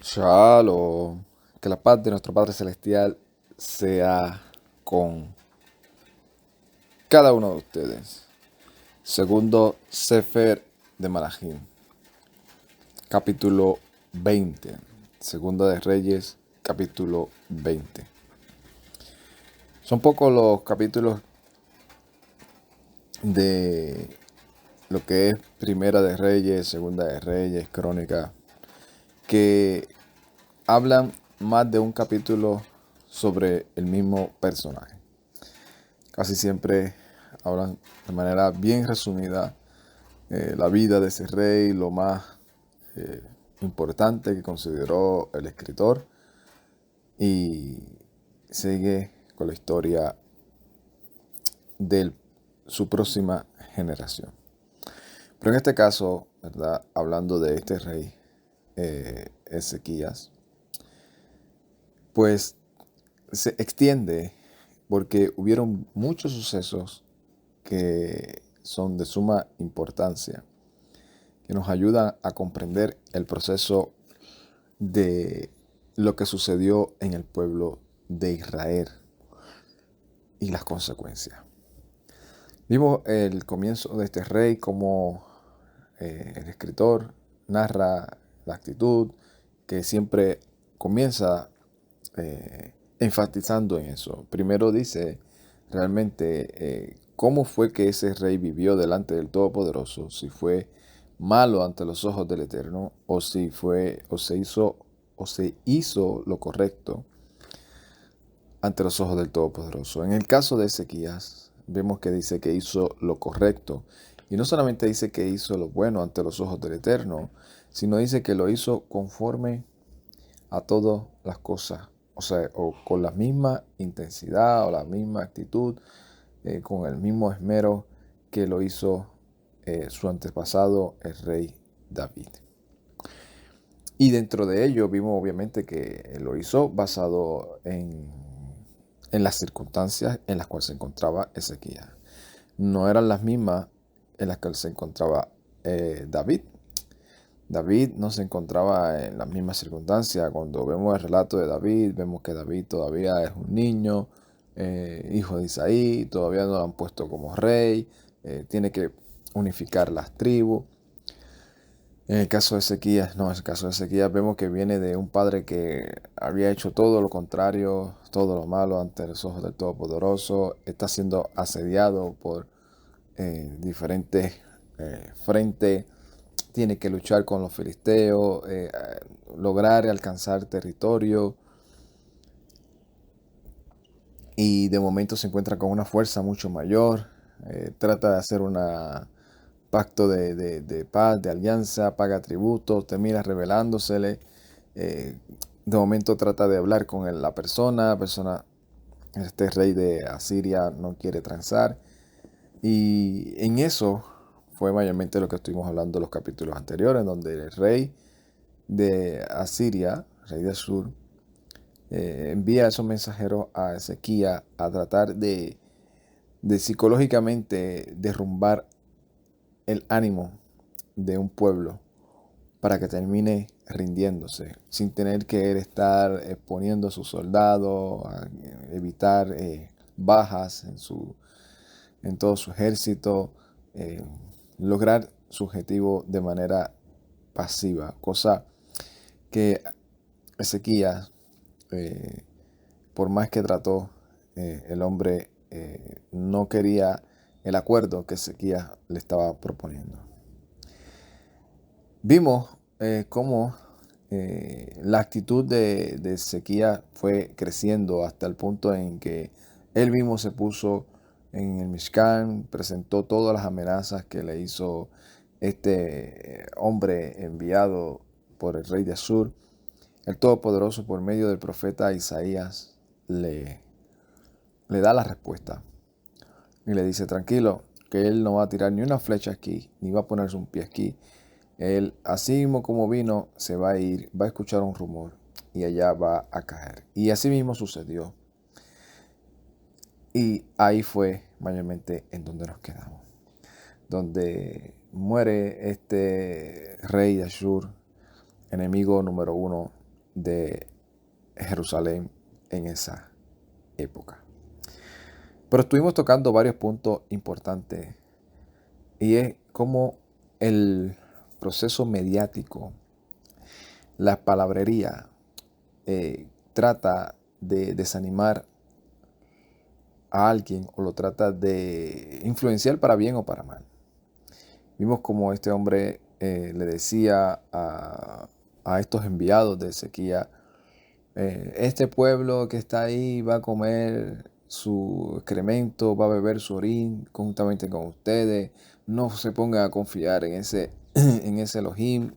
Shalom. Que la paz de nuestro Padre Celestial sea con cada uno de ustedes. Segundo Sefer de Malachim, capítulo 20. Segunda de Reyes, capítulo 20. Son pocos los capítulos de lo que es Primera de Reyes, Segunda de Reyes, Crónica, que hablan más de un capítulo sobre el mismo personaje. Casi siempre hablan de manera bien resumida la vida de ese rey, lo más importante que consideró el escritor, y sigue con la historia de su próxima generación. Pero en este caso, ¿verdad? Hablando de este rey, Ezequías, pues se extiende porque hubieron muchos sucesos que son de suma importancia, que nos ayudan a comprender el proceso de lo que sucedió en el pueblo de Israel y las consecuencias. Vimos el comienzo de este rey, como el escritor narra la actitud, que siempre comienza enfatizando en eso. Primero dice realmente cómo fue que ese rey vivió delante del Todopoderoso, si fue malo ante los ojos del Eterno, o si fue, o se hizo lo correcto ante los ojos del Todopoderoso. En el caso de Ezequías, vemos que dice que hizo lo correcto. Y no solamente dice que hizo lo bueno ante los ojos del Eterno, sino dice que lo hizo conforme a todas las cosas. O sea, o con la misma intensidad o la misma actitud, con el mismo esmero que lo hizo su antepasado, el rey David. Y dentro de ello vimos obviamente que lo hizo basado en las circunstancias en las cuales se encontraba Ezequías. No eran las mismas en las que se encontraba David. David no se encontraba en las mismas circunstancias. Cuando vemos el relato de David, vemos que David todavía es un niño, hijo de Isaí, todavía no lo han puesto como rey, tiene que unificar las tribus. En el caso de Ezequías, no, en el caso de Ezequías vemos que viene de un padre que había hecho todo lo contrario, todo lo malo ante los ojos del Todopoderoso, está siendo asediado por diferentes frentes, tiene que luchar con los filisteos, lograr alcanzar territorio, y de momento se encuentra con una fuerza mucho mayor, trata de hacer un pacto de paz, de alianza, paga tributos, termina revelándosele, de momento trata de hablar con la persona, este rey de Asiria no quiere transar, y en eso fue mayormente lo que estuvimos hablando en los capítulos anteriores, donde el rey de Asiria, rey de Sur, envía a esos mensajeros a Ezequías a tratar de psicológicamente derrumbar el ánimo de un pueblo para que termine rindiéndose, sin tener que él estar exponiendo a sus soldados, a evitar bajas en todo su ejército, lograr su objetivo de manera pasiva, cosa que Ezequías, por más que trató, el hombre no quería el acuerdo que Ezequías le estaba proponiendo. Vimos cómo la actitud de Ezequías fue creciendo hasta el punto en que él mismo se puso en el Mishkan, presentó todas las amenazas que le hizo este hombre enviado por el rey de Asur. El Todopoderoso, por medio del profeta Isaías, le da la respuesta y le dice: tranquilo, que él no va a tirar ni una flecha aquí, ni va a ponerse un pie aquí. Él, así mismo como vino, se va a ir, va a escuchar un rumor y allá va a caer. Y así mismo sucedió. Y ahí fue mayormente en donde nos quedamos, donde muere este rey de Ashur, enemigo número uno de Jerusalén en esa época. Pero estuvimos tocando varios puntos importantes y es como el proceso mediático, la palabrería, trata de desanimar a alguien o lo trata de influenciar para bien o para mal. Vimos como este hombre le decía a estos enviados de Ezequiel, este pueblo que está ahí va a comer su excremento, va a beber su orín conjuntamente con ustedes. No se pongan a confiar en ese, en ese Elohim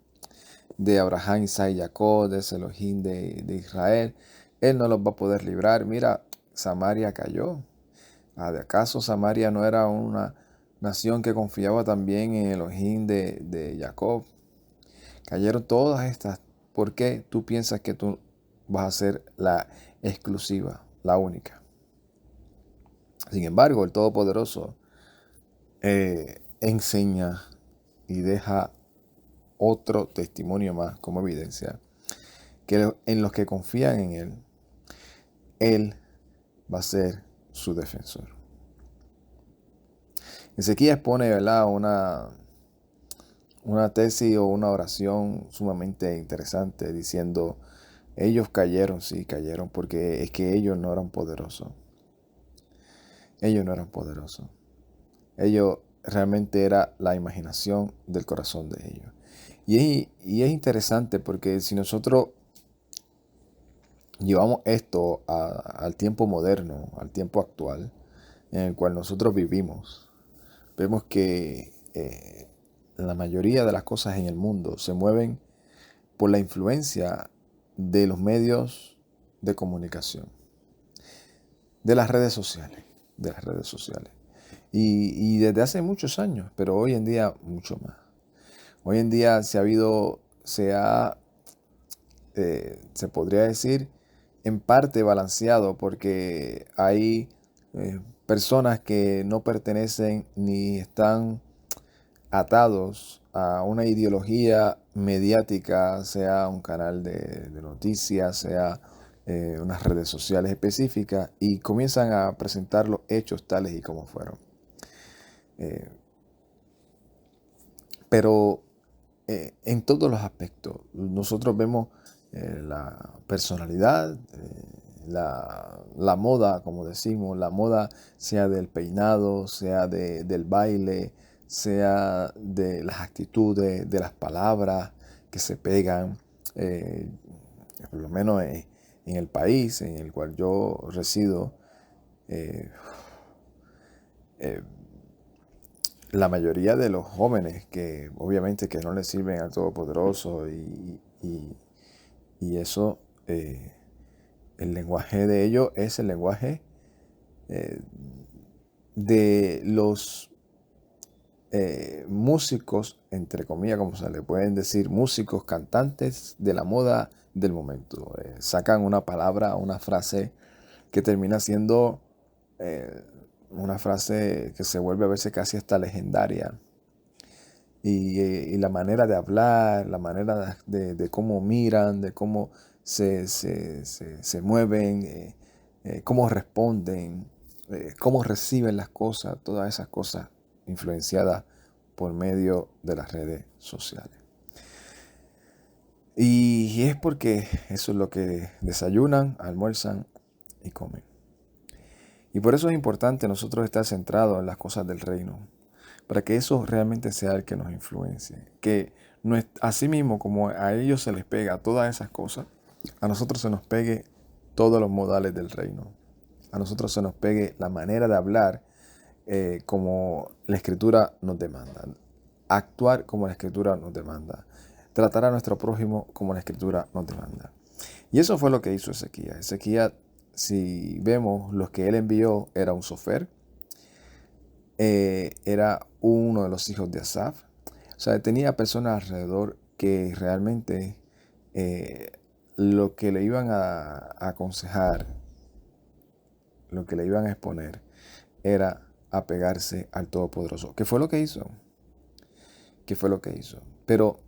de Abraham, Isaac y Jacob, de ese Elohim de Israel. Él no los va a poder librar. Mira, Samaria cayó. ¿De acaso Samaria no era una nación que confiaba también en Elohim de Jacob? Cayeron todas estas. ¿Por qué tú piensas que tú vas a ser la exclusiva, la única? Sin embargo, el Todopoderoso enseña y deja otro testimonio más como evidencia, que en los que confían en Él va a ser su defensor. Ezequiel expone, ¿verdad?, una tesis o una oración sumamente interesante diciendo, ellos cayeron, sí, cayeron, porque es que ellos no eran poderosos. Ellos no eran poderosos. Ellos realmente era la imaginación del corazón de ellos. Y es interesante porque si nosotros llevamos esto al tiempo moderno, al tiempo actual, en el cual nosotros vivimos, vemos que la mayoría de las cosas en el mundo se mueven por la influencia de los medios de comunicación, de las redes sociales, de las redes sociales. Y desde hace muchos años, pero hoy en día mucho más. Hoy en día se podría decir, en parte balanceado, porque hay personas que no pertenecen ni están atados a una ideología mediática, sea un canal de noticias, sea unas redes sociales específicas, y comienzan a presentar los hechos tales y como fueron. Pero en todos los aspectos, nosotros vemos la personalidad, la moda, como decimos, la moda sea del peinado, sea del baile, sea de las actitudes, de las palabras que se pegan, eh, por lo menos en el país en el cual yo resido, eh, eh, la mayoría de los jóvenes que obviamente que no le sirven al Todopoderoso y eso, el lenguaje de ellos es el lenguaje eh, de los músicos, entre comillas, como se le pueden decir, músicos, cantantes de la moda del momento. Sacan una palabra, una frase que termina siendo una frase que se vuelve a veces casi hasta legendaria. Y la manera de hablar, la manera de cómo miran, de cómo se mueven, cómo responden, cómo reciben las cosas, todas esas cosas influenciadas por medio de las redes sociales. Y es porque eso es lo que desayunan, almuerzan y comen. Y por eso es importante nosotros estar centrados en las cosas del reino, para que eso realmente sea el que nos influencie. Que así mismo como a ellos se les pega todas esas cosas, a nosotros se nos pegue todos los modales del reino. A nosotros se nos pegue la manera de hablar como la Escritura nos demanda. Actuar como la Escritura nos demanda. Tratar a nuestro prójimo como la Escritura nos demanda. Y eso fue lo que hizo Ezequiel. Ezequiel, si vemos, los que él envió era un sofer, era uno de los hijos de Asaf. O sea, tenía personas alrededor que realmente lo que le iban a aconsejar, lo que le iban a exponer, era apegarse al Todopoderoso. ¿Qué fue lo que hizo? ¿Qué fue lo que hizo? Pero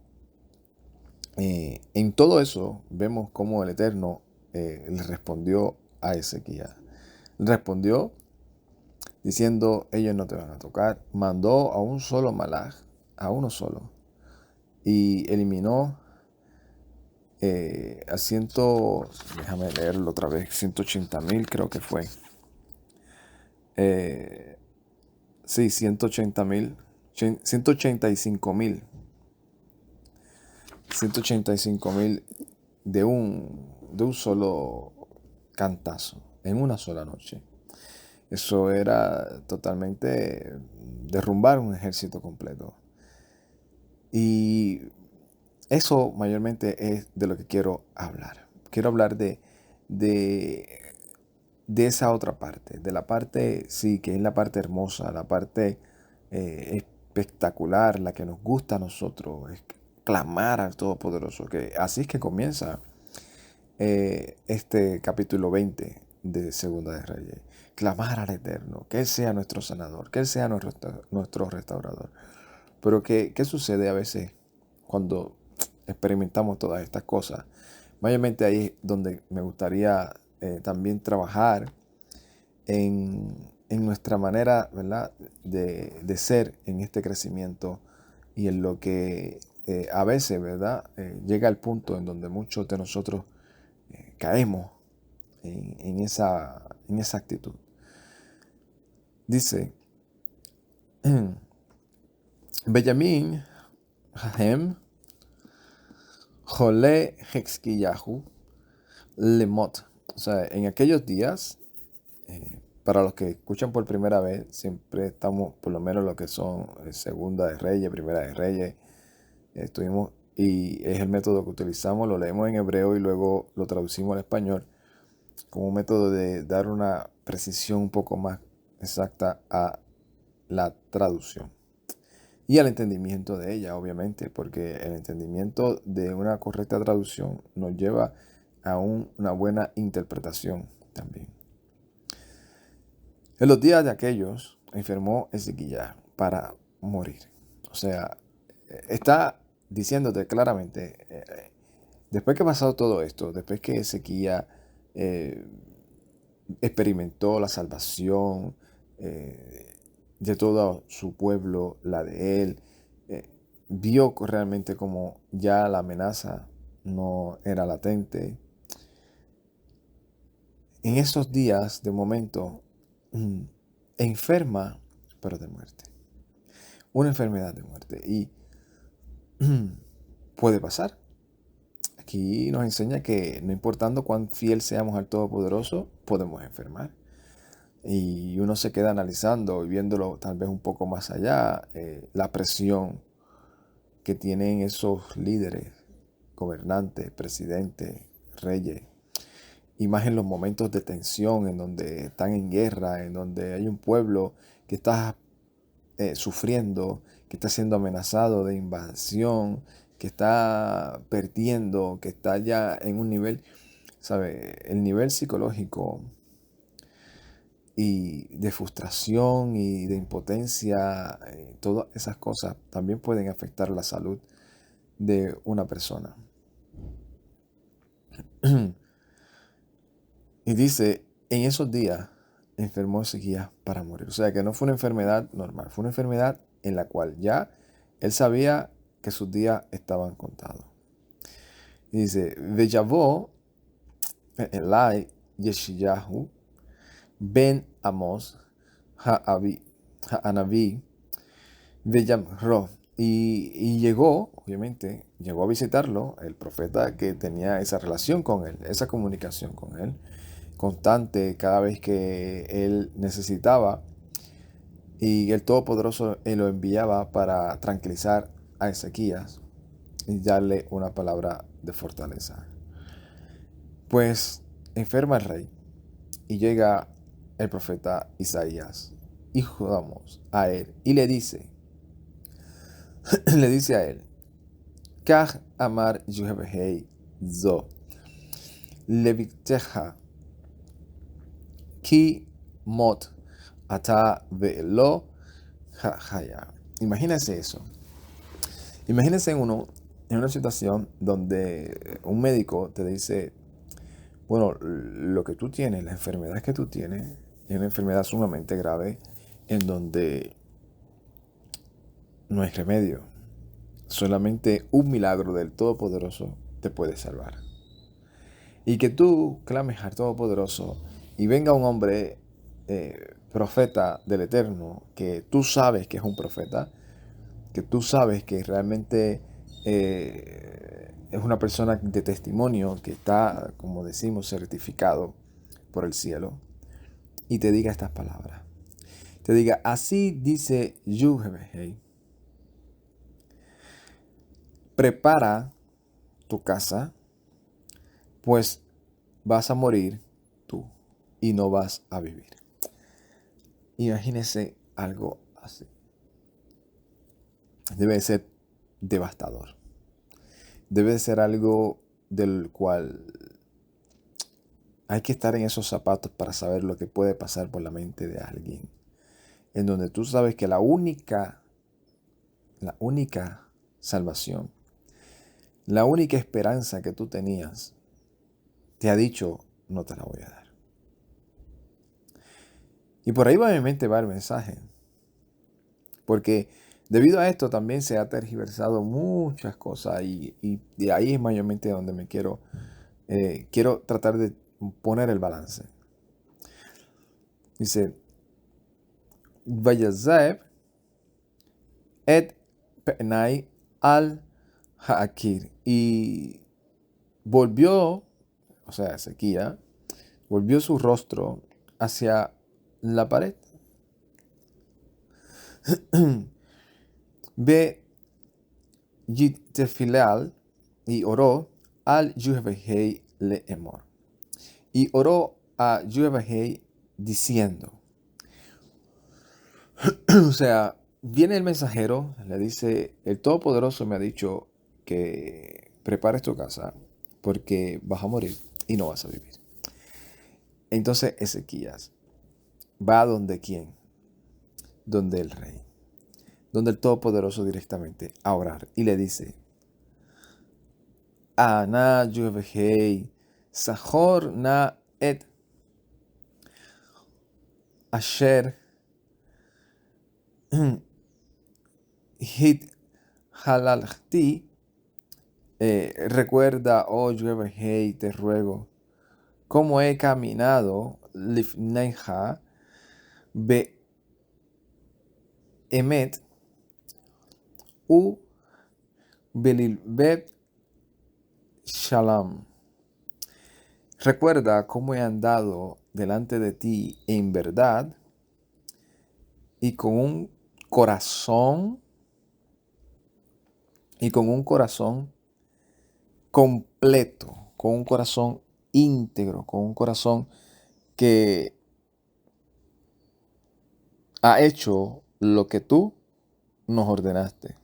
En todo eso vemos cómo el Eterno le respondió a Ezequías. Respondió diciendo, ellos no te van a tocar. Mandó a un solo malaj, a uno solo, y eliminó a déjame leerlo otra vez, 180,000 creo que fue. Sí, 180,000, 185,000, 185,000 de un solo cantazo, en una sola noche. Eso era totalmente derrumbar un ejército completo. Y eso mayormente es de lo que quiero hablar. Quiero hablar de, de esa otra parte, de la parte, sí, que es la parte hermosa, la parte espectacular, la que nos gusta a nosotros, es clamar al Todopoderoso, que así es que comienza este capítulo 20 de Segunda de Reyes. Clamar al Eterno, que Él sea nuestro sanador, que Él sea nuestro restaurador. Pero ¿qué sucede a veces cuando experimentamos todas estas cosas? Mayormente ahí es donde me gustaría también trabajar en nuestra manera, ¿verdad?, de ser en este crecimiento y en lo que a veces, ¿verdad?, llega al punto en donde muchos de nosotros caemos en esa actitud. Dice, Benjamín, Jahem, Jole Hexquiyahu, Lemot. O sea, en aquellos días, para los que escuchan por primera vez, siempre estamos, por lo menos lo que son Segunda de Reyes, Primera de Reyes, estuvimos, y es el método que utilizamos, lo leemos en hebreo y luego lo traducimos al español, como un método de dar una precisión un poco más exacta a la traducción. Y al entendimiento de ella, obviamente, porque el entendimiento de una correcta traducción nos lleva a una buena interpretación también. En los días de aquellos enfermó Ezequías para morir. O sea, está diciéndote claramente, después que ha pasado todo esto, después que Ezequías experimentó la salvación de todo su pueblo, la de él, vio realmente como ya la amenaza no era latente. En esos días, de momento, enferma, pero de muerte. Una enfermedad de muerte. Y puede pasar. Aquí nos enseña que no importando cuán fiel seamos al Todopoderoso, podemos enfermar. Y uno se queda analizando y viéndolo tal vez un poco más allá, la presión que tienen esos líderes, gobernantes, presidentes, reyes, y más en los momentos de tensión, en donde están en guerra, en donde hay un pueblo que está sufriendo, que está siendo amenazado de invasión, que está perdiendo, que está ya en un nivel, ¿sabe? El nivel psicológico y de frustración y de impotencia, todas esas cosas también pueden afectar la salud de una persona. Y dice, en esos días enfermó Ezequías para morir. O sea que no fue una enfermedad normal, fue una enfermedad en la cual ya él sabía que sus días estaban contados. Y dice, Veyavó Elai Yeshiyahu ben Amos Ha'anavi Veyamro. Y llegó, obviamente, llegó a visitarlo el profeta que tenía esa relación con él, esa comunicación con él, constante cada vez que él necesitaba. Y el Todopoderoso él lo enviaba para tranquilizar a Ezequías y darle una palabra de fortaleza. Pues enferma el rey y llega el profeta Isaías y jugamos a él y le dice a él, Kach amar Yuhebehei zo leviteja ki mot ata ve'lo haya. Imagínense eso. Imagínense uno en una situación donde un médico te dice, bueno, lo que tú tienes, la enfermedad que tú tienes, es una enfermedad sumamente grave en donde no hay remedio. Solamente un milagro del Todopoderoso te puede salvar. Y que tú clames al Todopoderoso y venga un hombre profeta del Eterno, que tú sabes que es un profeta, que tú sabes que realmente es una persona de testimonio que está, como decimos, certificado por el cielo, y te diga estas palabras. Te diga, así dice Yuhebehei, prepara tu casa, pues vas a morir tú y no vas a vivir. Imagínese algo así. Debe ser devastador. Debe ser algo del cual hay que estar en esos zapatos para saber lo que puede pasar por la mente de alguien. En donde tú sabes que la única salvación, la única esperanza que tú tenías, te ha dicho, no te la voy a dar. Y por ahí obviamente va el mensaje. Porque debido a esto también se ha tergiversado muchas cosas y de ahí es mayormente donde me quiero tratar de poner el balance. Dice, Vayazeb et penai al Haakir. Y volvió, o sea, Ezequiel, volvió su rostro hacia la pared. Ve Yitefilal y oró al Yuhevehei le emor. Y oró a Yuhevehei diciendo, o sea, viene el mensajero, le dice, el Todopoderoso me ha dicho que prepares tu casa porque vas a morir y no vas a vivir. Entonces Ezequías va donde quién, donde el rey, donde el Todopoderoso directamente a orar y le dice, Ana Yuhevehei, Sahor na et asher hit halalti. Recuerda, oh Yuhevehei, te ruego, cómo he caminado lifneja be emet u belilbet shalom. Recuerda cómo he andado delante de ti en verdad y con un corazón completo, con un corazón íntegro, con un corazón que ha hecho lo que tú nos ordenaste.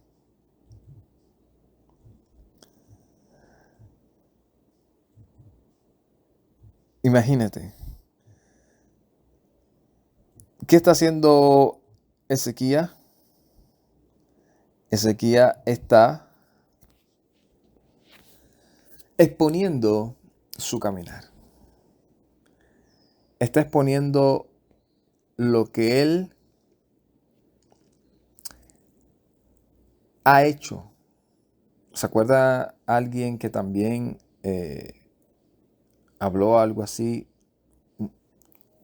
Imagínate, ¿qué está haciendo Ezequiel? Ezequiel está exponiendo su caminar. Está exponiendo lo que él ha hecho. ¿Se acuerda alguien que también habló algo así,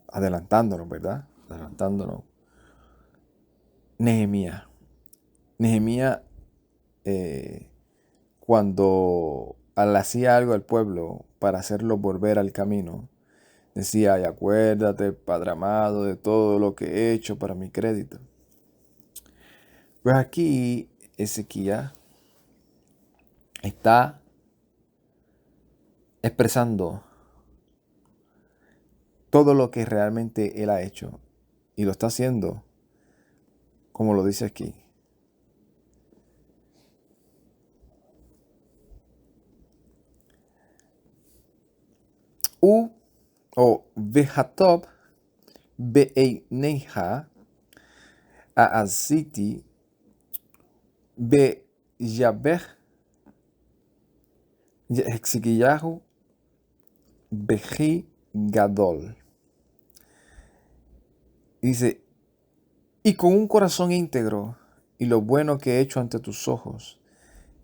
adelantándonos, ¿verdad? Adelantándonos. Nehemías. Nehemías, cuando hacía algo al pueblo para hacerlo volver al camino, decía, y acuérdate, Padre amado, de todo lo que he hecho para mi crédito. Pues aquí Ezequiel está expresando todo lo que realmente él ha hecho. Y lo está haciendo como lo dice aquí. O Vejatob Beeineja Aaziti Beyabech Exquillahu Beji Gadol. Dice, y con un corazón íntegro y lo bueno que he hecho ante tus ojos.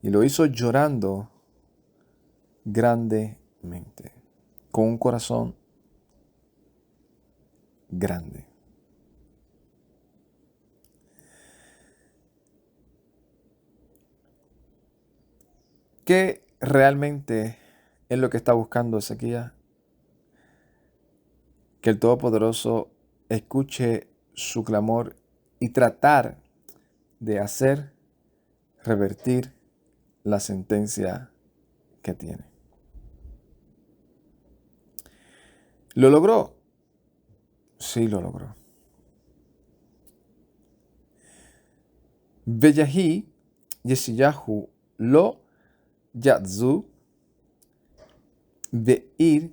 Y lo hizo llorando grandemente. Con un corazón grande. ¿Qué realmente es lo que está buscando Ezequías? Que el Todopoderoso escuche su clamor y tratar de hacer revertir la sentencia que tiene. ¿Lo logró? Sí, lo logró. Veyahi Yeshiyahu lo yatzu ve'ir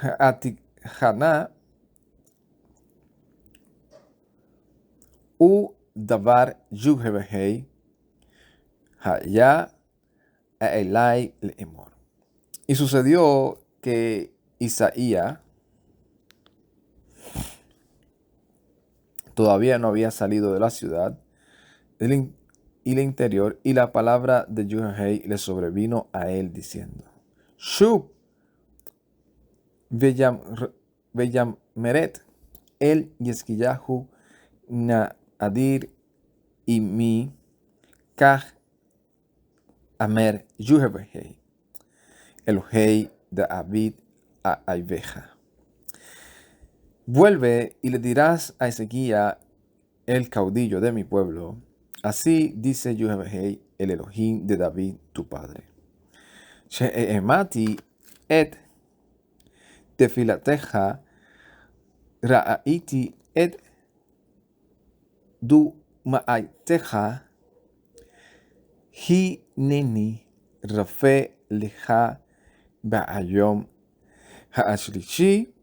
ha'atikhana u davar yuhebehei haya elai le'emor. Y sucedió que Isaías todavía no había salido de la ciudad y el interior, y la palabra de Yuhei le sobrevino a él diciendo, Shub Veyameret el Yesquillahu na adir y mi kah amer Yuhei Elohei de Abid a Aiveja. Vuelve y le dirás a Ezequías, el caudillo de mi pueblo, así dice Yuhei, el Elohim de David, tu padre. She'emati et tefilateja ra'aiti et du ma'aiteja hineni rafe leja ba'ayom ha'ashlishi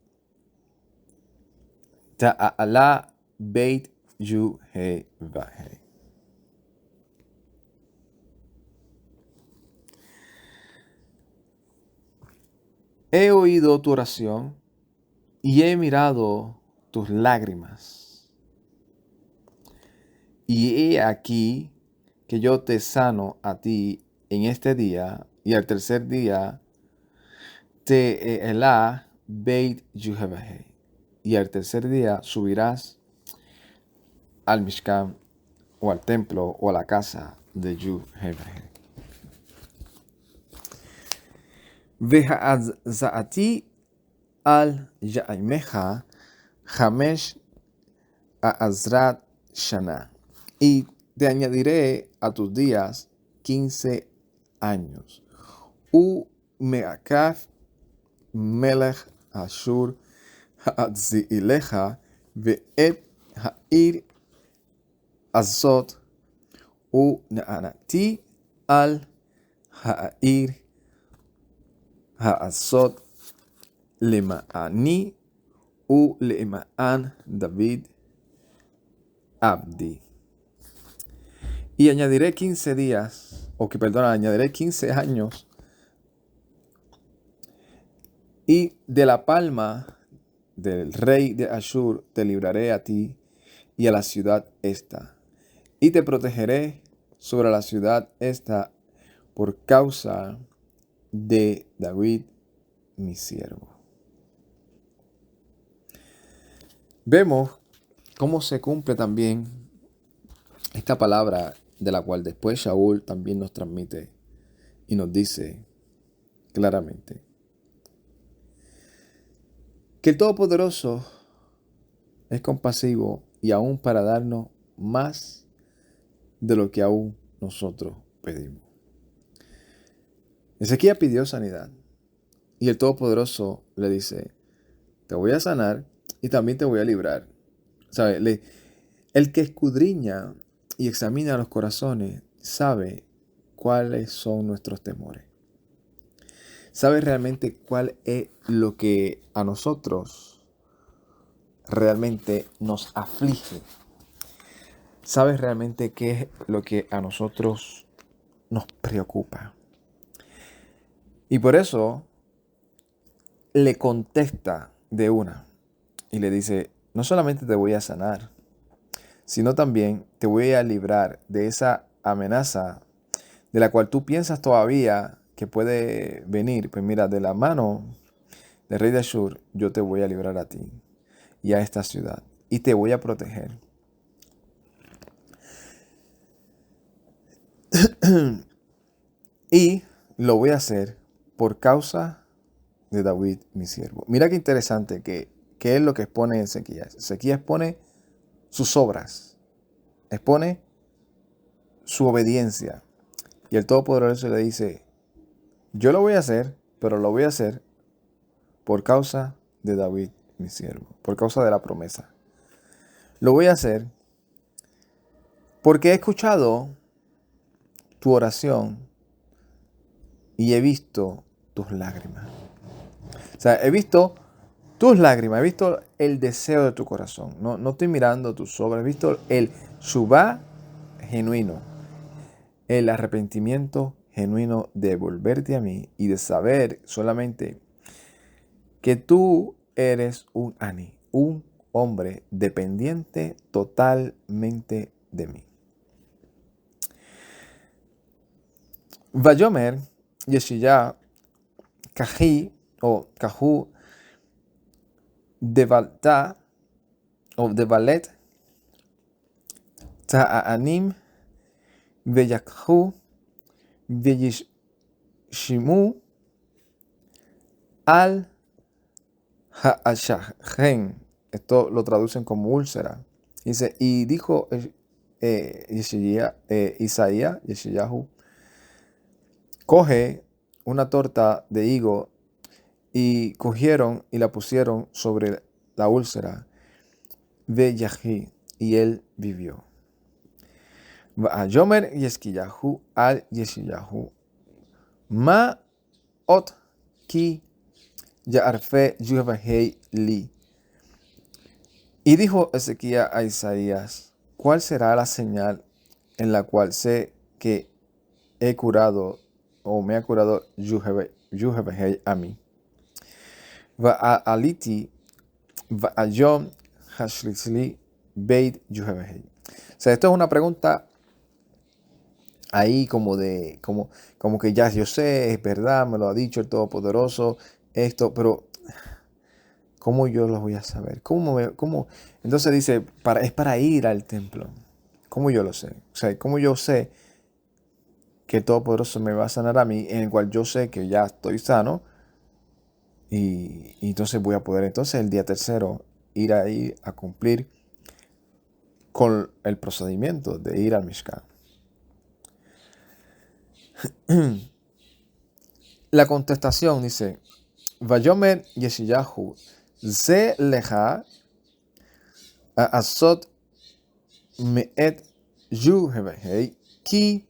ta'ala beit Yuhei. He oído tu oración y he mirado tus lágrimas. Y he aquí que yo te sano a ti en este día, y al tercer día te elá beit Yuhei. Y al tercer día subirás al Mishkan, o al templo, o a la casa de Yuhei. Veha'azati al Yaimeja Hamesh Azrat Shana. Y te añadiré a tus días 15 años. U Meakaf Melech Ashur Ha'atzileja Ve'et Ha'ir Azot U Na'anati al Ha'ir Ha'azot Lema'ani u Lema'an David Abdi. Y añadiré 15 días, añadiré 15 años, y de la palma del rey de Ashur te libraré a ti y a la ciudad esta, y te protegeré sobre la ciudad esta por causa de David, mi siervo. Vemos cómo se cumple también esta palabra de la cual después Shaul también nos transmite y nos dice claramente que el Todopoderoso es compasivo y aún para darnos más de lo que aún nosotros pedimos. Ezequías pidió sanidad y el Todopoderoso le dice, te voy a sanar y también te voy a librar. ¿Sabe? El que escudriña y examina los corazones sabe cuáles son nuestros temores. Sabe realmente cuál es lo que a nosotros realmente nos aflige. Sabe realmente qué es lo que a nosotros nos preocupa. Y por eso le contesta de una y le dice, no solamente te voy a sanar, sino también te voy a librar de esa amenaza de la cual tú piensas todavía que puede venir. Pues mira, de la mano del rey de Ashur, yo te voy a librar a ti y a esta ciudad y te voy a proteger. Y lo voy a hacer por causa de David, mi siervo. Mira qué interesante que es lo que expone Ezequías. Ezequías expone sus obras, expone su obediencia. Y el Todopoderoso le dice, yo lo voy a hacer, pero lo voy a hacer por causa de David, mi siervo, por causa de la promesa. Lo voy a hacer porque he escuchado tu oración y he visto tus lágrimas. O sea, he visto tus lágrimas, he visto el deseo de tu corazón. No estoy mirando tus obras, he visto el shuvá genuino, el arrepentimiento genuino de volverte a mí y de saber solamente que tú eres un ani, un hombre dependiente totalmente de mí. Vayomer Yeshiyah Kahi o Kahu Devalta o Devalet Ta'anim Veyakhu Veyishimu al Ha'ashahen. Esto lo traducen como úlcera. Dice, y dijo Isaías, Yeshayahu, coge una torta de higo y cogieron y la pusieron sobre la úlcera de Yahi y él vivió. Yomer Yeskiyahu al Yeshayahu ma ot ki Ya'arfe Yuhavahei li. Y dijo Ezequías a Isaías, ¿cuál será la señal en la cual sé que he curado o me ha curado Yuhavahei a mí? Va'aliti va'ayom hashlisli beit Yuhavahei. O sea, esto es una pregunta ahí como que ya yo sé, es verdad, me lo ha dicho el Todopoderoso, esto, pero ¿cómo yo lo voy a saber? ¿Cómo? Entonces dice, es para ir al templo. ¿Cómo yo lo sé? O sea, ¿cómo yo sé que el Todopoderoso me va a sanar a mí, en el cual yo sé que ya estoy sano? Y entonces voy a poder, entonces el día tercero, ir ahí a cumplir con el procedimiento de ir al Mishkan. La contestación dice, Vayomer Yeshayahu, Ze leja asot me'et Yuhavahei ki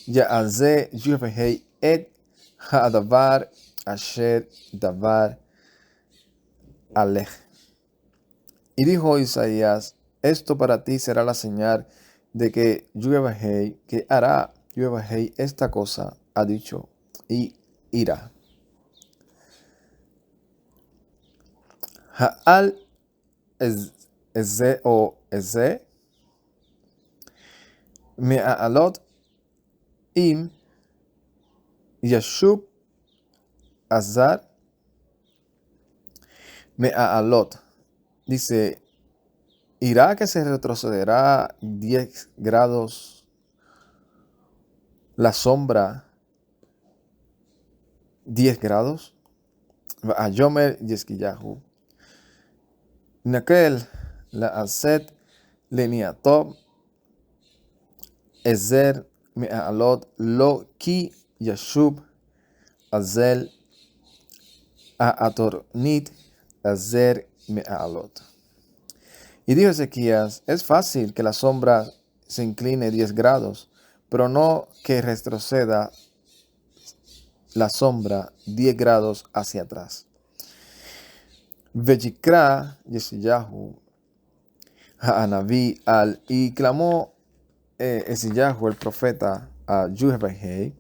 ya'aze Yuhavahei et ha'adavar asher davar alech. Y dijo Isaías, esto para ti será la señal de que Yuhavahei, que hará Yuhavahei esta cosa, ha dicho, y irá. Ha'al eze o eze me'alot im yashub azar me'alot. Dice, irá que se retrocederá 10 grados la sombra 10 grados. Va'ayomer Yeskiyahu. Nakel la aset leniatob ezer me'alot lo ki yashub azel aatornit azer me'alot. Y dijo Ezequías, es fácil que la sombra se incline 10 grados, pero no que retroceda la sombra 10 grados hacia atrás. Vejikra Yeshayahu Ha'anavi al, y clamó Ezeyahu el profeta a Yuhavahei,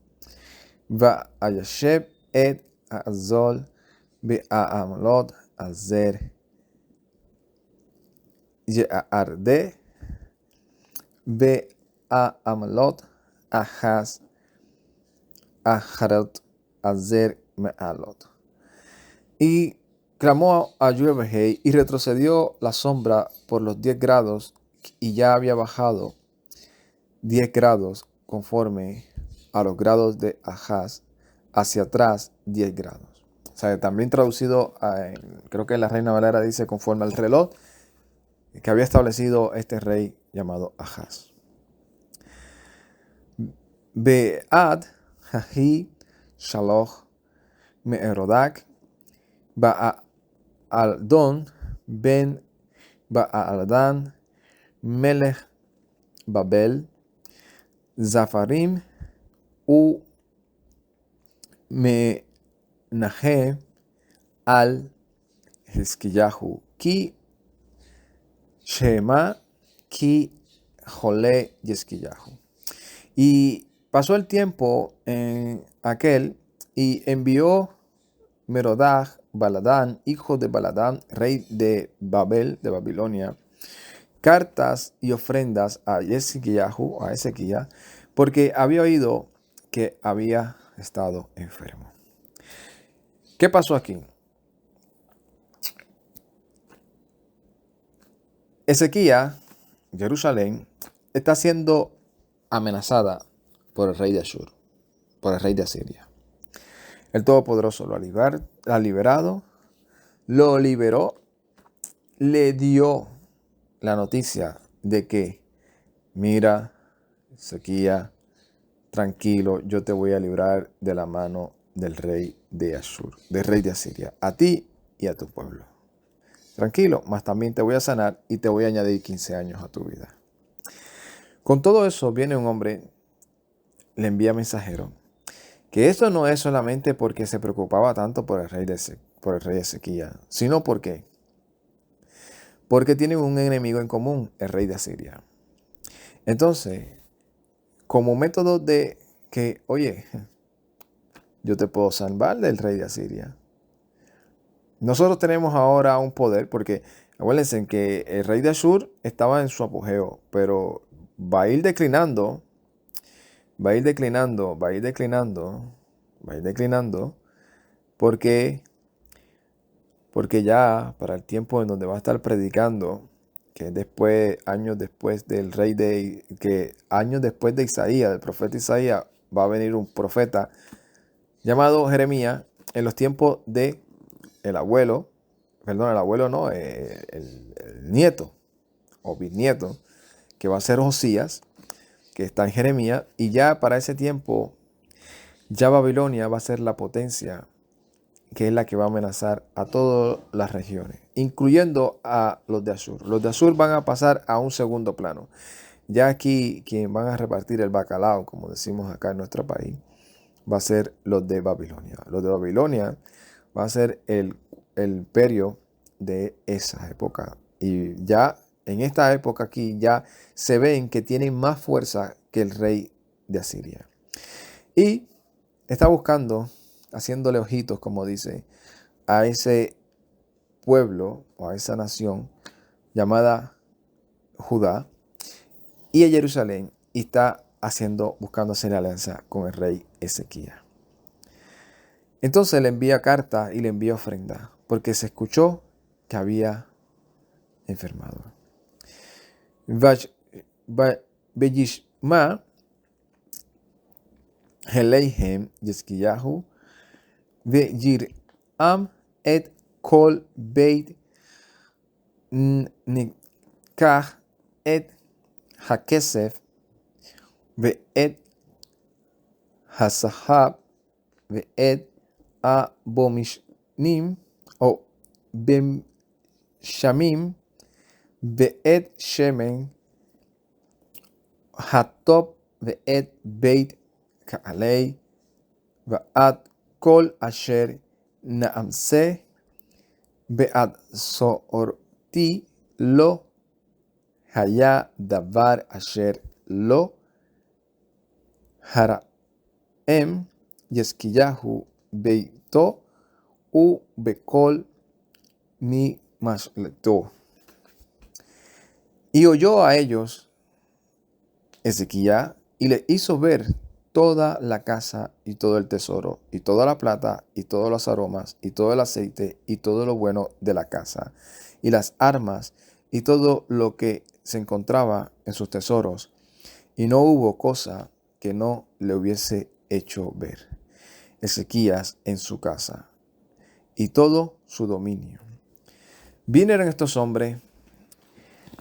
va a Yasheb ואת האזול בעמלות עזר יערדה בעמלות אחז אחרת עזר מעלות. Y clamó a Yehová y retrocedió la sombra por los 10 grados y ya había bajado 10 grados conforme a los grados de Ahaz, hacia atrás 10 grados. O sea, también traducido, creo que la Reina Valera dice conforme al reloj que había establecido este rey llamado Ahaz. Be'ad Hahi Shaloch Me'erodak Ba'aldon ben Ba'aldan Melech Babel Zafarim u Menahem al Hizkiyahu ki Shema ki Jole Hizkiyahu. Y pasó el tiempo en aquel y envió Merodach Baladán, hijo de Baladán, rey de Babel, de Babilonia, cartas y ofrendas a Ezequías, porque había oído que había estado enfermo. ¿Qué pasó aquí? Ezequías, Jerusalén, está siendo amenazada por el rey de Ashur, por el rey de Asiria. El Todopoderoso lo ha liberado, lo liberó, le dio la noticia de que, mira, Ezequías, tranquilo, yo te voy a librar de la mano del rey de Ashur, del rey de Asiria, a ti y a tu pueblo. Tranquilo, mas también te voy a sanar y te voy a añadir 15 años a tu vida. Con todo eso viene un hombre, le envía mensajero, que esto no es solamente porque se preocupaba tanto por el rey Ezequías, sino porque tienen un enemigo en común, el rey de Asiria. Entonces, como método de que, oye, yo te puedo salvar del rey de Asiria. Nosotros tenemos ahora un poder, porque acuérdense que el rey de Ashur estaba en su apogeo, pero va a ir declinando, porque ya para el tiempo en donde va a estar predicando, que después, años después del años después de Isaías, del profeta Isaías, va a venir un profeta llamado Jeremías, en los tiempos de el nieto o bisnieto, que va a ser Josías, que está en Jeremías, y ya para ese tiempo, ya Babilonia va a ser la potencia que es la que va a amenazar a todas las regiones, incluyendo a los de Ashur. Los de Ashur van a pasar a un segundo plano. Ya aquí quien van a repartir el bacalao, como decimos acá en nuestro país, va a ser los de Babilonia. Los de Babilonia va a ser el imperio de esa época. Y ya en esta época aquí ya se ven que tienen más fuerza que el rey de Asiria. Y está buscando, haciéndole ojitos, como dice, a ese pueblo o a esa nación llamada Judá y a Jerusalén, y está buscando hacer alianza con el rey Ezequías. Entonces le envía carta y le envía ofrenda, porque se escuchó que había enfermado. Vayishma Heleihem Hizkiyahu Veyiram et kol beit nikach et hakesef ve'et hasahab ve'et abomishnim o bemshamim ve'et shemen hatop ve'et beit ka'alei ve'at kol asher naamse ve'at soorti lo haya davar asher lo haraem Hizkiyahu beito u bekol mi mashleto. Y oyó a ellos Ezequías y le hizo ver toda la casa y todo el tesoro y toda la plata y todos los aromas y todo el aceite y todo lo bueno de la casa y las armas y todo lo que se encontraba en sus tesoros. Y no hubo cosa que no le hubiese hecho ver Ezequías en su casa y todo su dominio. Vinieron estos hombres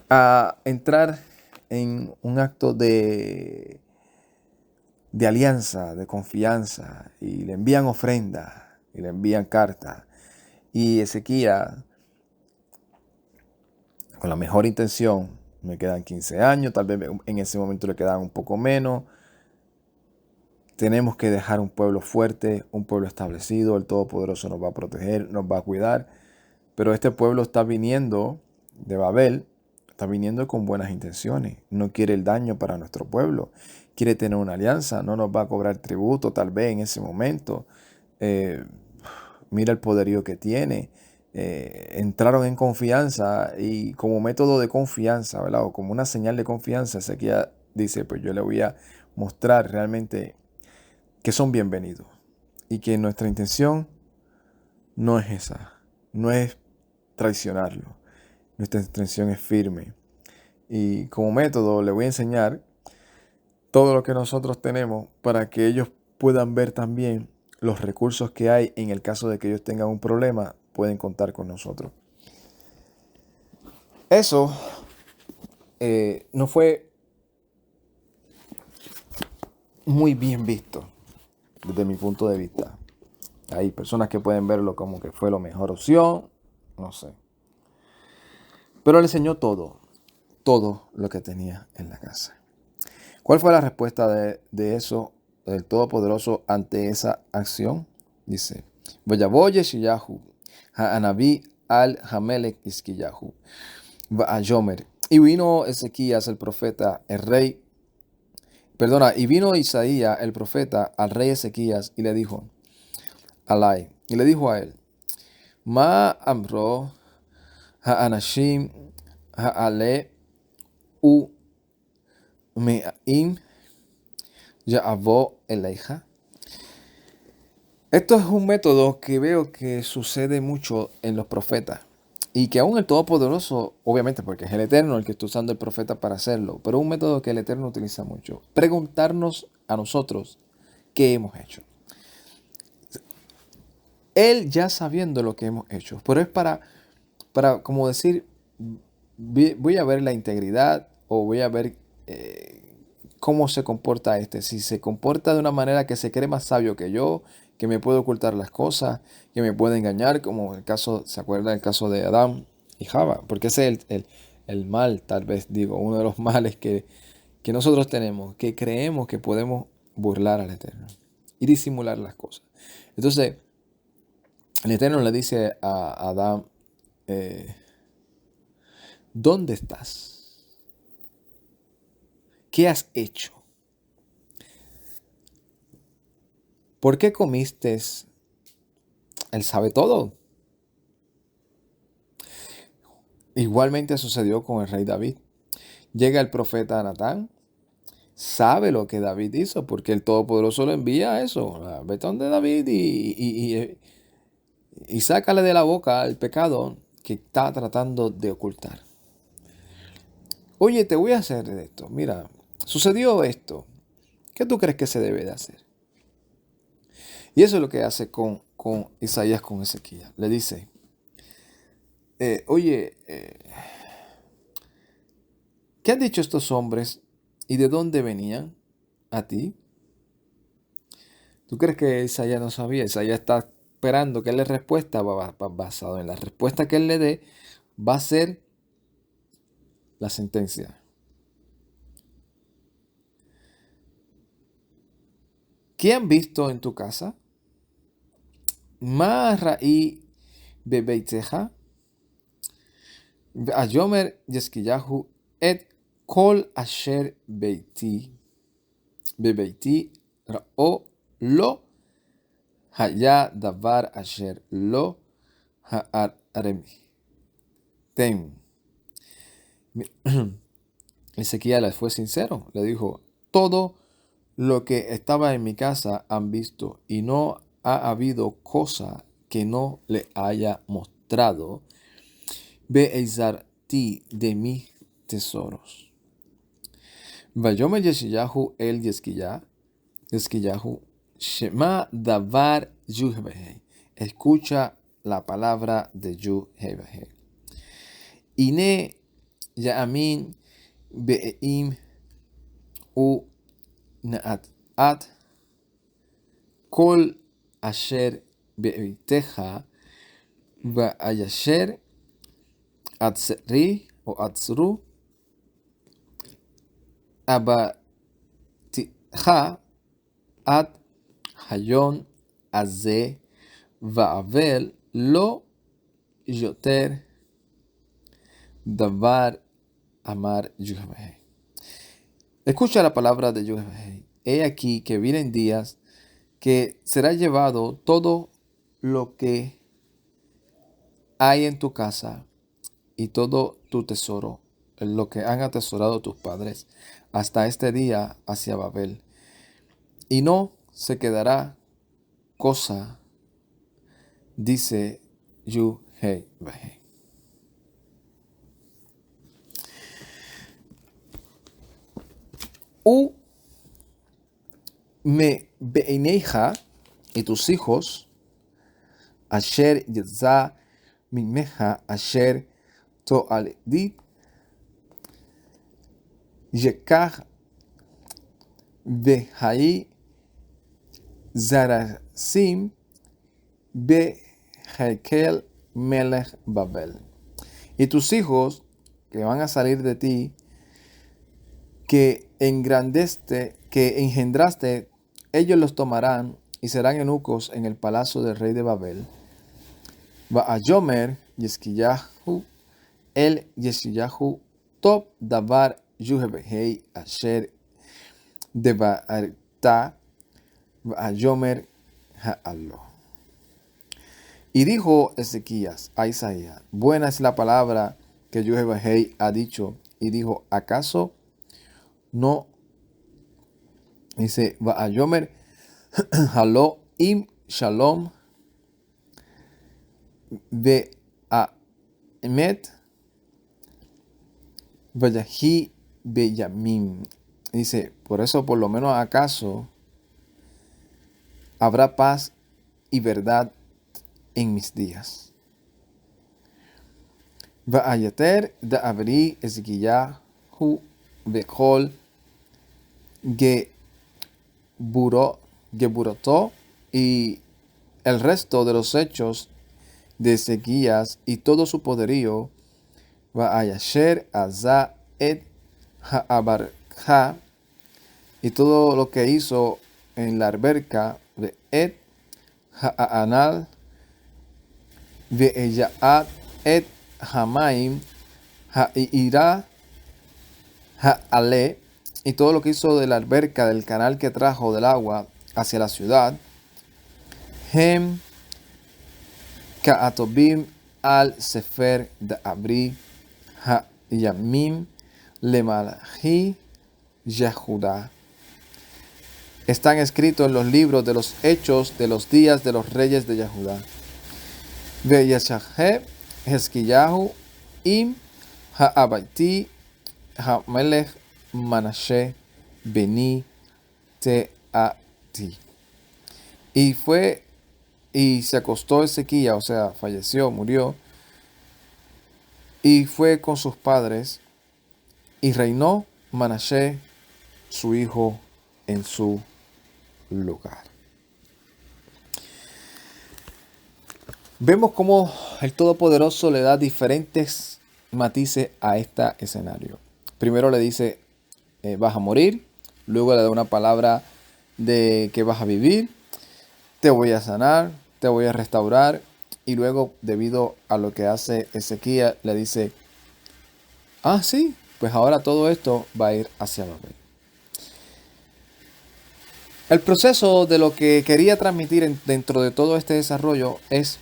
a entrar en un acto de alianza, de confianza, y le envían ofrendas, y le envían cartas. Y Ezequías, con la mejor intención, me quedan 15 años, tal vez en ese momento le quedaban un poco menos. Tenemos que dejar un pueblo fuerte, un pueblo establecido, el Todopoderoso nos va a proteger, nos va a cuidar. Pero este pueblo está viniendo de Babel, está viniendo con buenas intenciones, no quiere el daño para nuestro pueblo, quiere tener una alianza, no nos va a cobrar tributo tal vez en ese momento. Mira el poderío que tiene. Entraron en confianza y como método de confianza, ¿verdad? O como una señal de confianza, Ezequiel dice, pues yo le voy a mostrar realmente que son bienvenidos y que nuestra intención no es esa, no es traicionarlo. Nuestra intención es firme. Y como método le voy a enseñar todo lo que nosotros tenemos para que ellos puedan ver también los recursos que hay en el caso de que ellos tengan un problema, pueden contar con nosotros. Eso no fue muy bien visto desde mi punto de vista. Hay personas que pueden verlo como que fue la mejor opción, no sé. Pero le enseñó todo lo que tenía en la casa. ¿Cuál fue la respuesta de eso, del Todopoderoso, ante esa acción? Dice, Vayaboye Shiyahu, Ha'anabi al Hamelech Iskiyahu, Va'ayomer. Y vino Ezequías el profeta, y vino Isaías el profeta al rey Ezequías y le dijo, y le dijo a él, Ma amro ha'anashim ha'ale u me'im ya'avo eleja. Esto es un método que veo que sucede mucho en los profetas y que aún el Todopoderoso, obviamente porque es el Eterno el que está usando el profeta para hacerlo, pero un método que el Eterno utiliza mucho. Preguntarnos a nosotros qué hemos hecho. Él ya sabiendo lo que hemos hecho, pero es para como decir, voy a ver la integridad o voy a ver cómo se comporta si se comporta de una manera que se cree más sabio que yo, que me puede ocultar las cosas, que me puede engañar, como el caso, ¿se acuerda el caso de Adán y Java? Porque ese es el mal, tal vez digo, uno de los males que nosotros tenemos, que creemos que podemos burlar al Eterno y disimular las cosas. Entonces, el Eterno le dice a Adán, ¿dónde estás? ¿Qué has hecho? ¿Por qué comiste? Él sabe todo. Igualmente sucedió con el rey David. Llega el profeta Natán, sabe lo que David hizo, porque el Todopoderoso le envía a eso. Vete donde David y sácale de la boca el pecado que está tratando de ocultar. Oye, te voy a hacer esto. Mira, sucedió esto. ¿Qué tú crees que se debe de hacer? Y eso es lo que hace con Isaías, con Ezequiel. Le dice, oye, ¿qué han dicho estos hombres y de dónde venían a ti? ¿Tú crees que Isaías no sabía? Isaías está esperando que él le respuesta, basado en la respuesta que él le dé, va a ser la sentencia. ¿Qué han visto en tu casa? Ma ra'i bebeiteja, ayomer yeskiyahu et kol asher bebeiti ra'o lo haya davar asher lo ha'arem. Ezequiel le fue sincero, le dijo, todo lo que estaba en mi casa han visto y no ha habido cosa que no le haya mostrado Be'ezarti de mis tesoros. Vayomer Yeshayahu el Yesquillahu, Shema davar Yuhebehei. Escucha la palabra de Yuhebehei. Ine Ya'amin Be'eim u Na'at Kol Asher Be'iteja Va'ayasher Atzri o Atzru Abaticha Ad Hayon Aze Va'avel Lo Yoter Davar Amar Yuhebehei. Escucha la palabra de Yuhebehei. He aquí que vienen días que será llevado todo lo que hay en tu casa y todo tu tesoro, lo que han atesorado tus padres, hasta este día hacia Babel. Y no se quedará cosa, dice Yuhebehei. U me beineja y tus hijos, asher yetza mimeja asher to'aledit, yekach behai zarasim behekel melech Babel. Y tus hijos que van a salir de ti, que engendraste, ellos los tomarán y serán eunucos en el palacio del rey de Babel. Va'ayomer Yesquillahu el Yesquillahu top davar Yuhebehei asher devarta va'ayomer ha'alo. Y dijo Ezequías a Isaías, buena es la palabra que Yuhebehei ha dicho. Y dijo, ¿acaso no? Dice, va'ayomer halo im shalom ve'amet vayahi beyamim. Dice, por eso por lo menos acaso habrá paz y verdad en mis días. Va'ayater da'avri Ezequillahu vechol geburoto, y el resto de los hechos de Ezequías y todo su poderío, va'ayasher aza et ha'abarja, y todo lo que hizo en la alberca de et ha'anal ve'eyaat et hamaim ha'ira ha'ale, y todo lo que hizo de la alberca del canal que trajo del agua hacia la ciudad. Hem ka'atobim al sefer da'abri ha'yamim lemalachi Yehuda. Están escritos en los libros de los hechos de los días de los reyes de Yehudá. Ve'yashaheh Hezquillahu im ha'abaiti ha'melech Manashe beni teati. Y se acostó Ezequías, o sea, falleció, murió, y fue con sus padres, y reinó Manashe, su hijo, en su lugar. Vemos cómo el Todopoderoso le da diferentes matices a este escenario. Primero le dice, vas a morir. Luego le da una palabra de que vas a vivir. Te voy a sanar, te voy a restaurar. Y luego, debido a lo que hace Ezequías, le dice, sí, pues ahora todo esto va a ir hacia Babel. El proceso de lo que quería transmitir dentro de todo este desarrollo es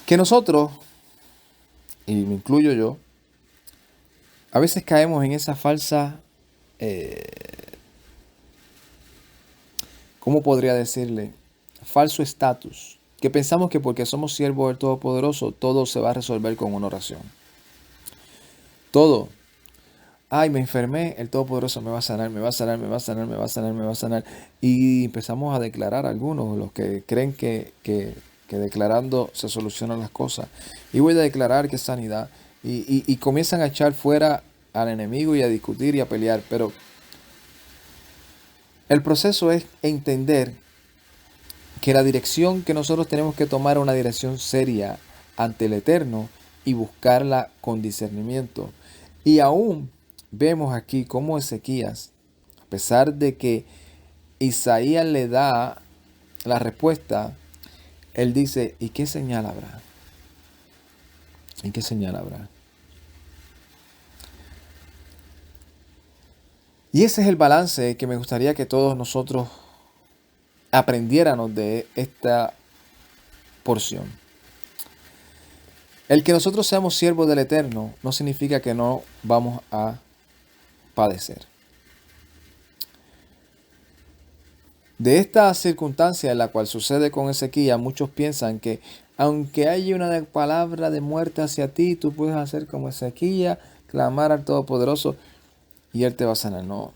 que nosotros, y me incluyo yo, a veces caemos en esa falsa, eh, ¿cómo podría decirle? Falso estatus. Que pensamos que porque somos siervos del Todopoderoso, todo se va a resolver con una oración. Todo. Ay, me enfermé, el Todopoderoso me va a sanar, me va a sanar, me va a sanar, me va a sanar, me va a sanar. Y empezamos a declarar algunos, los que creen que declarando se solucionan las cosas. Y voy a declarar que es sanidad. Y comienzan a echar fuera al enemigo y a discutir y a pelear. Pero el proceso es entender que la dirección que nosotros tenemos que tomar es una dirección seria ante el Eterno y buscarla con discernimiento. Y aún vemos aquí cómo Ezequías, a pesar de que Isaías le da la respuesta, él dice, ¿y qué señal habrá? ¿Y qué señal habrá? Y ese es el balance que me gustaría que todos nosotros aprendiéramos de esta porción. El que nosotros seamos siervos del Eterno no significa que no vamos a padecer. De esta circunstancia en la cual sucede con Ezequías, muchos piensan que aunque haya una palabra de muerte hacia ti, tú puedes hacer como Ezequías, clamar al Todopoderoso y Él te va a sanar. No.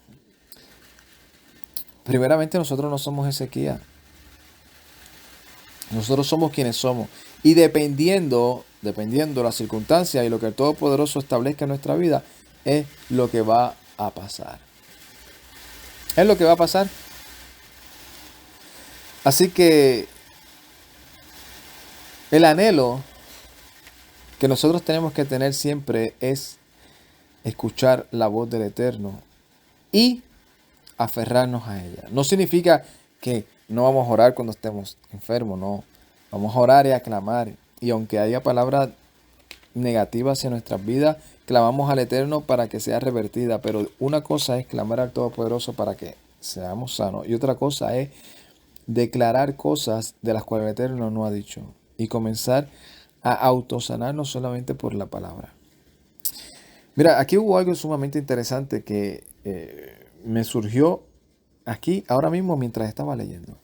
Primeramente nosotros no somos Ezequías. Nosotros somos quienes somos. Y dependiendo la circunstancia y lo que el Todopoderoso establezca en nuestra vida, es lo que va a pasar. Es lo que va a pasar. Así que el anhelo que nosotros tenemos que tener siempre es escuchar la voz del Eterno y aferrarnos a ella. No significa que no vamos a orar cuando estemos enfermos, no. Vamos a orar y a clamar. Y aunque haya palabras negativas hacia nuestras vidas, clamamos al Eterno para que sea revertida. Pero una cosa es clamar al Todopoderoso para que seamos sanos. Y otra cosa es declarar cosas de las cuales el Eterno no ha dicho. Y comenzar a autosanarnos solamente por la palabra. Mira, aquí hubo algo sumamente interesante que me surgió aquí ahora mismo mientras estaba leyendo.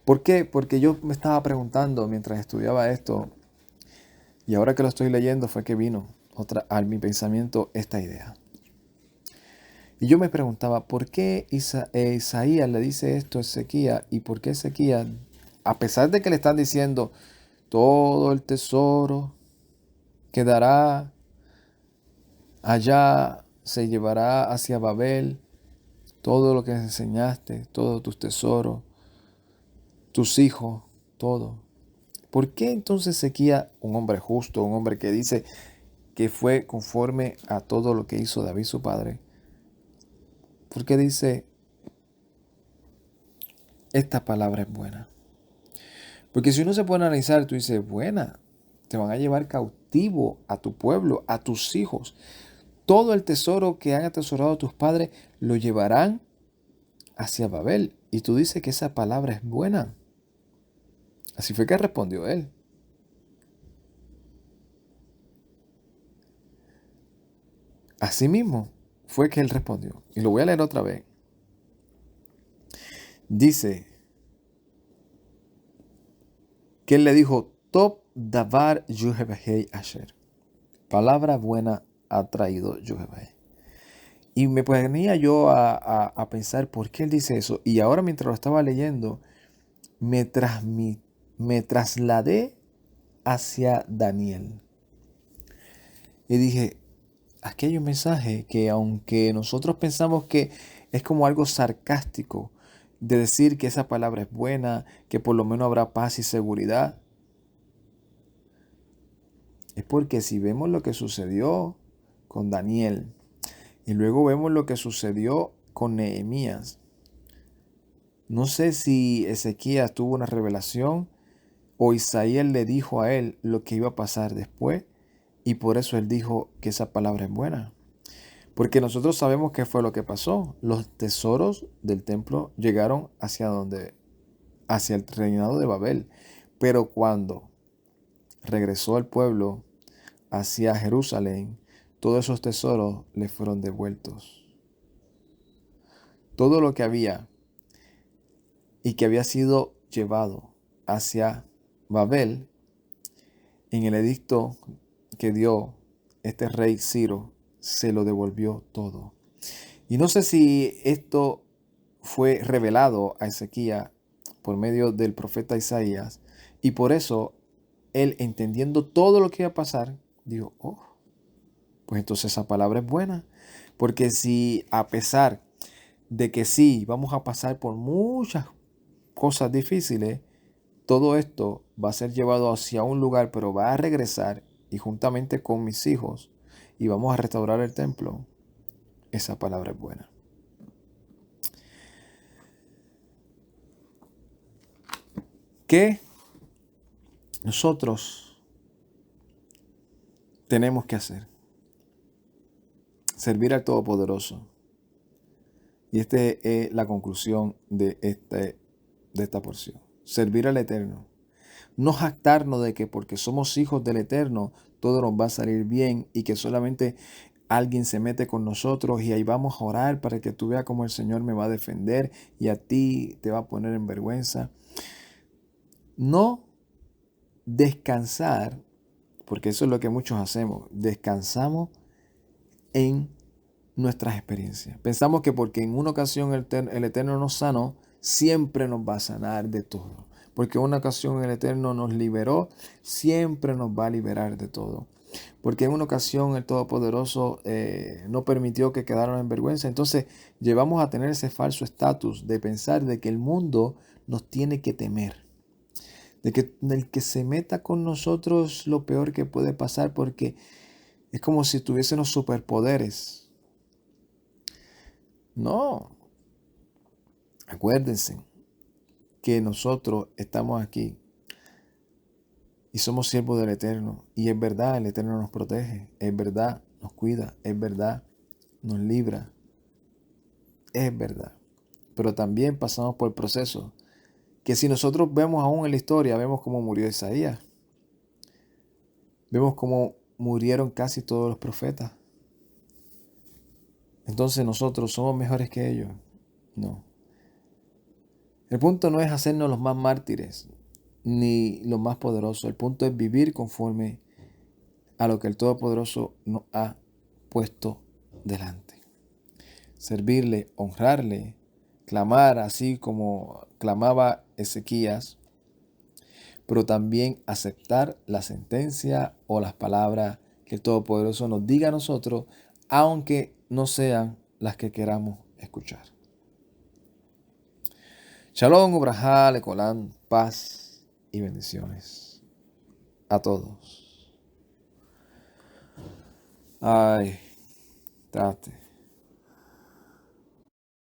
¿Por qué? Porque yo me estaba preguntando mientras estudiaba esto, y ahora que lo estoy leyendo fue que vino a mi pensamiento esta idea. Y yo me preguntaba, ¿por qué Isaías le dice esto a Ezequías? ¿Y por qué Ezequías, a pesar de que le están diciendo, todo el tesoro quedará allá, se llevará hacia Babel, todo lo que enseñaste, todos tus tesoros, tus hijos, todo? ¿Por qué entonces Ezequías, un hombre justo, un hombre que dice que fue conforme a todo lo que hizo David su padre, por qué dice, esta palabra es buena? Porque si uno se puede analizar, tú dices, buena, te van a llevar cautivo a tu pueblo, a tus hijos. Todo el tesoro que han atesorado tus padres lo llevarán hacia Babel. Y tú dices que esa palabra es buena. Así fue que respondió él. Así mismo fue que él respondió. Y lo voy a leer otra vez. Dice que él le dijo, Top davar Yuhebehei Asher. Palabra buena ha traído Yuhebehei. Y me ponía yo a pensar por qué él dice eso. Y ahora mientras lo estaba leyendo, me trasladé hacia Daniel. Y dije, aquí hay un mensaje que aunque nosotros pensamos que es como algo sarcástico, de decir que esa palabra es buena, que por lo menos habrá paz y seguridad, es porque si vemos lo que sucedió con Daniel y luego vemos lo que sucedió con Nehemías, no sé si Ezequías tuvo una revelación o Isaías le dijo a él lo que iba a pasar después y por eso él dijo que esa palabra es buena. Porque nosotros sabemos qué fue lo que pasó. Los tesoros del templo llegaron hacia el reinado de Babel. Pero cuando regresó el pueblo hacia Jerusalén, todos esos tesoros le fueron devueltos. Todo lo que había y que había sido llevado hacia Babel, en el edicto que dio este rey Ciro, se lo devolvió todo. Y no sé si esto fue revelado a Ezequías por medio del profeta Isaías, y por eso él, entendiendo todo lo que iba a pasar, dijo, oh, pues entonces esa palabra es buena, porque si a pesar de que sí, vamos a pasar por muchas cosas difíciles, todo esto va a ser llevado hacia un lugar, pero va a regresar y juntamente con mis hijos y vamos a restaurar el templo. Esa palabra es buena. ¿Qué nosotros tenemos que hacer? Servir al Todopoderoso. Y esta es la conclusión de esta porción. Servir al Eterno. No jactarnos de que porque somos hijos del Eterno, todo nos va a salir bien y que solamente alguien se mete con nosotros y ahí vamos a orar para que tú veas cómo el Señor me va a defender y a ti te va a poner en vergüenza. No descansar, porque eso es lo que muchos hacemos, descansamos en nuestras experiencias. Pensamos que porque en una ocasión el Eterno nos sanó, siempre nos va a sanar de todo. Porque en una ocasión el Eterno nos liberó, siempre nos va a liberar de todo. Porque en una ocasión el Todopoderoso no permitió que quedaran en vergüenza. Entonces llevamos a tener ese falso estatus de pensar de que el mundo nos tiene que temer. De que el que se meta con nosotros lo peor que puede pasar, porque es como si tuviésemos superpoderes. No, acuérdense que nosotros estamos aquí y somos siervos del Eterno. Y es verdad, el Eterno nos protege, es verdad, nos cuida, es verdad, nos libra, es verdad. Pero también pasamos por el proceso que si nosotros vemos aún en la historia, vemos cómo murió Isaías, vemos cómo murieron casi todos los profetas. Entonces nosotros somos mejores que ellos. No. El punto no es hacernos los más mártires ni los más poderosos. El punto es vivir conforme a lo que el Todopoderoso nos ha puesto delante. Servirle, honrarle, clamar así como clamaba Ezequías, pero también aceptar la sentencia o las palabras que el Todopoderoso nos diga a nosotros, aunque no sean las que queramos escuchar. Shalom, Ubrajá, Lecolán, paz y bendiciones a todos. Ay, tate.